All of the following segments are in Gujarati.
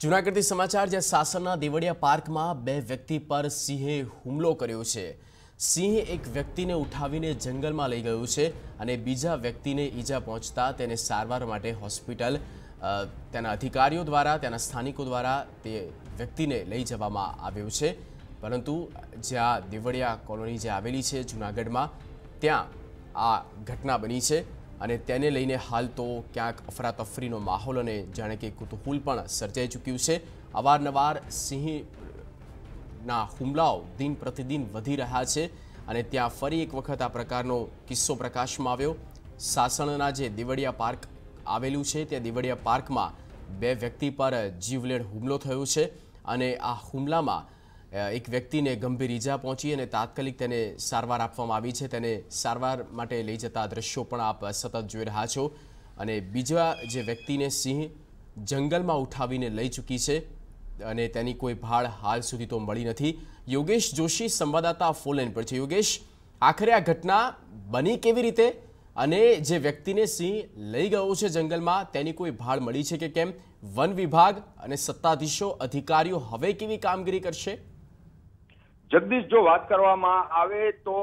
જૂનાગઢથી સમાચાર જ્યાં સાસણના દેવળિયા પાર્કમાં બે વ્યક્તિ પર સિંહે હુમલો કર્યો છે। સિંહ એક વ્યક્તિને ઉઠાવીને જંગલમાં લઈ ગયો છે અને બીજા વ્યક્તિને ઈજા પહોંચતા તેને સારવાર માટે હોસ્પિટલ તેના અધિકારીઓ દ્વારા તેના સ્થાનિકો દ્વારા તે વ્યક્તિને લઈ જવામાં આવ્યો છે। પરંતુ જ્યાં દેવળિયા કોલોની જે આવેલી છે જૂનાગઢમાં ત્યાં આ ઘટના બની છે અને તેને લઈને હાલ તો ક્યાંક અફરાતફરીનો માહોલ અને જાણે કે કુતૂહલ પણ સર્જાઈ ચૂક્યું છે। અવારનવાર સિંહના હુમલાઓ દિન પ્રતિદિન વધી રહ્યા છે અને ત્યાં ફરી એક વખત આ પ્રકારનો કિસ્સો પ્રકાશમાં આવ્યો। સાસણના જે દેવળિયા પાર્ક આવેલું છે તે દેવળિયા પાર્કમાં બે વ્યક્તિ પર જીવલેણ હુમલો થયો છે અને આ હુમલામાં એક વ્યક્તિને ગંભીર ઈજા પહોંચી અને તાત્કાલિક તેને સારવાર આપવામાં આવી છે। તેને સારવાર માટે લઈ જતા દ્રશ્યો પણ આપ સતત જોઈ રહ્યા છો અને બીજા જે વ્યક્તિને સિંહ જંગલમાં ઉઠાવીને લઈ ચૂકી છે અને તેની કોઈ ભાળ હાલ સુધી તો મળી નથી। યોગેશ જોશી સંવાદદાતા ફોન લાઈન પર છે। યોગેશ, આખરે આ ઘટના બની કેવી રીતે અને જે વ્યક્તિને સિંહ લઈ ગયો છે જંગલમાં તેની કોઈ ભાળ મળી છે કે કેમ? વન વિભાગ અને સત્તાધીશો અધિકારીઓ હવે કેવી કામગીરી કરશે? જગદીશ, જો વાત કરવામાં આવે તો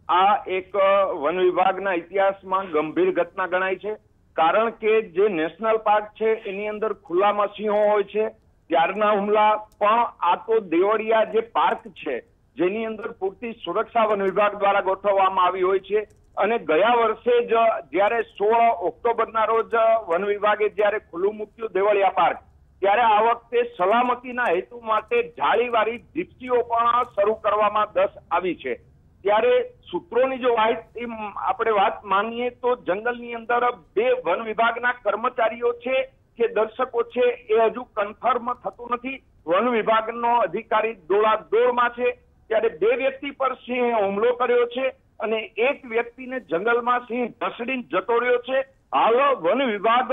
આ એક વન વિભાગના ઇતિહાસમાં ગંભીર ઘટના ગણાય છે। કારણ કે જે નેશનલ પાર્ક છે એની અંદર ખુલ્લામાં સિંહો હોય છે ત્યારના હુમલા, પણ આ તો દેવળિયા જે પાર્ક છે જેની અંદર પૂરતી સુરક્ષા વન વિભાગ દ્વારા ગોઠવવામાં આવી હોય છે અને ગયા વર્ષે જ જ્યારે 16 ઓક્ટોબરના રોજ વન વિભાગે જ્યારે ખુલ્લું મૂક્યું દેવળિયા પાર્ક, ત્યારે આ વખતે સલામતીના હેતુ માટે જાળીવાળી જીપ્સીઓ પણ શરૂ કરવામાં આવી છે। ત્યારે સૂત્રોની જો આપણે વાત માનીએ તો જંગલની અંદર બે વન વિભાગના કર્મચારીઓ છે કે દર્શકો છે એ હજુ કન્ફર્મ થતું નથી। વન વિભાગનો અધિકારી દોડાદોડમાં છે ત્યારે બે વ્યક્તિ પર સિંહે હુમલો કર્યો છે અને એક વ્યક્તિને જંગલમાં સિંહ ઢસડીને જતો રહ્યો છે। હાલ વન વિભાગ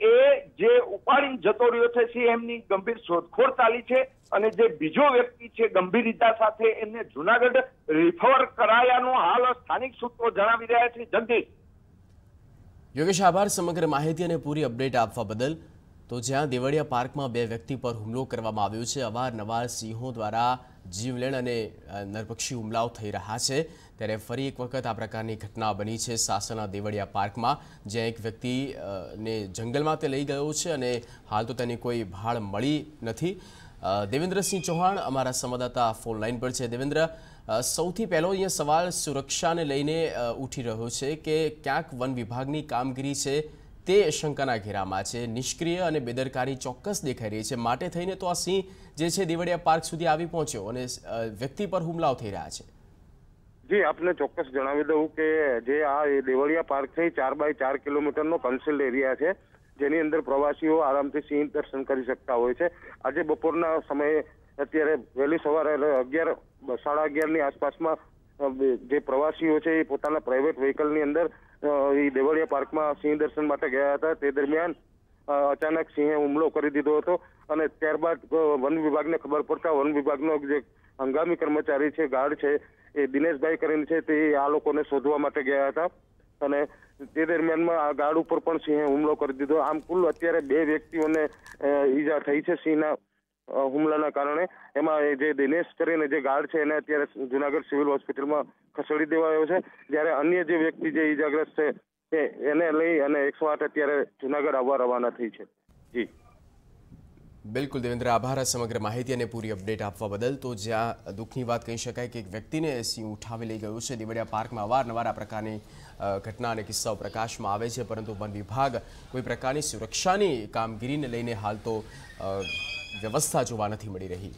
એ જે ઉપાડીને જતો રહ્યો છે સિંહ એમની ગંભીર શોધખોળ ચાલી છે અને જે બીજો વ્યક્તિ છે ગંભીર ઈજા સાથે એમને જૂનાગઢ રિફર કરાયાનું હાલ સ્થાનિક સૂત્રો જણાવી રહ્યા છે। જગદીશ। યોગેશ, આભાર સમગ્ર માહિતી અને પૂરી અપડેટ આપવા બદલ। તો જ્યાં દેવળિયા પાર્કમાં બે વ્યક્તિ પર હુમલો કરવામાં આવ્યો છે, અવારનવાર સિંહો દ્વારા જીવલેણ અને નરભક્ષી હુમલાઓ થઈ રહ્યા છે, ત્યારે ફરી એક વખત આ પ્રકારની ઘટના બની છે સાસણના દેવળિયા પાર્કમાં, જ્યાં એક વ્યક્તિને જંગલમાં તે લઈ ગયો છે અને હાલ તો તેની કોઈ ભાળ મળી નથી। દેવેન્દ્રસિંહ ચૌહાણ અમારા સંવાદદાતા ફોન લાઈન પર છે। દેવેન્દ્ર, સૌથી પહેલો અહીંયા સવાલ સુરક્ષાને લઈને ઉઠી રહ્યો છે કે ક્યાંક વન વિભાગની કામગીરી છે તે શંકાના ઘેરામાં છે, નિષ્ક્રિય અને બેદરકારી ચોક્કસ દેખાઈ રહી છે, માટે થઈને તો આ સિંહ જે છે દેવળિયા પાર્ક સુધી આવી પહોંચ્યો અને વ્યક્તિ પર હુમલાઓ થઈ રહ્યા છે। જી, આપને ચોક્કસ જણાવી દઉં કે જે આ દેવળિયા પાર્ક છે 4x4 કિલોમીટરનો કન્સેલ્ડ એરિયા છે, જેની અંદર પ્રવાસીઓ આરામથી સિંહ દર્શન કરી શકતા હોય છે। આજે બપોરના સમયે અત્યારે વહેલી સવારે 11:30 આસપાસમાં જે પ્રવાસીઓ છે એ પોતાના પ્રાઇવેટ વ્હીકલની અંદર એ દેવળિયા પાર્કમાં સિંહ દર્શન માટે ગયા હતા। તે દરમિયાન અચાનક સિંહે હુમલો કરી દીધો હતો અને ત્યારબાદ વન વિભાગને ખબર પડતા વન વિભાગનો જે હંગામી કર્મચારી છે, ગાર્ડ છે, એ દિનેશભાઈ કરીને છે તે આ લોકોને શોધવા માટે ગયા હતા અને તે દરમિયાનમાં આ ગાર્ડ ઉપર પણ સિંહે હુમલો કરી દીધો। આમ કુલ અત્યારે બે વ્યક્તિઓને ઈજા થઈ છે સિંહના હુમલાના કારણે। એમાં જે દિનેશ કરીને જે ગાર્ડ છે એને અત્યારે જૂનાગઢ સિવિલ હોસ્પિટલમાં ખસેડી દેવાયો છે, જ્યારે અન્ય જે વ્યક્તિ જે ઈજાગ્રસ્ત છે એને લઈ અને 108 અત્યારે જૂનાગઢ આવવા રવાના થઈ છે। જી બિલકુલ દેવેન્દ્ર, આભાર સમગ્ર માહિતી અને પૂરી અપડેટ આપવા બદલ। તો જ્યાં દુઃખની વાત કહી શકાય કે એક વ્યક્તિને સિંહ ઉઠાવી લઈ ગયું છે દેવળિયા પાર્કમાં, અવારનવાર આ પ્રકારની ઘટના અને કિસ્સાઓ પ્રકાશમાં આવે છે, પરંતુ વન વિભાગ કોઈ પ્રકારની સુરક્ષાની કામગીરીને લઈને હાલ તો વ્યવસ્થા જોવા નથી મળી રહી।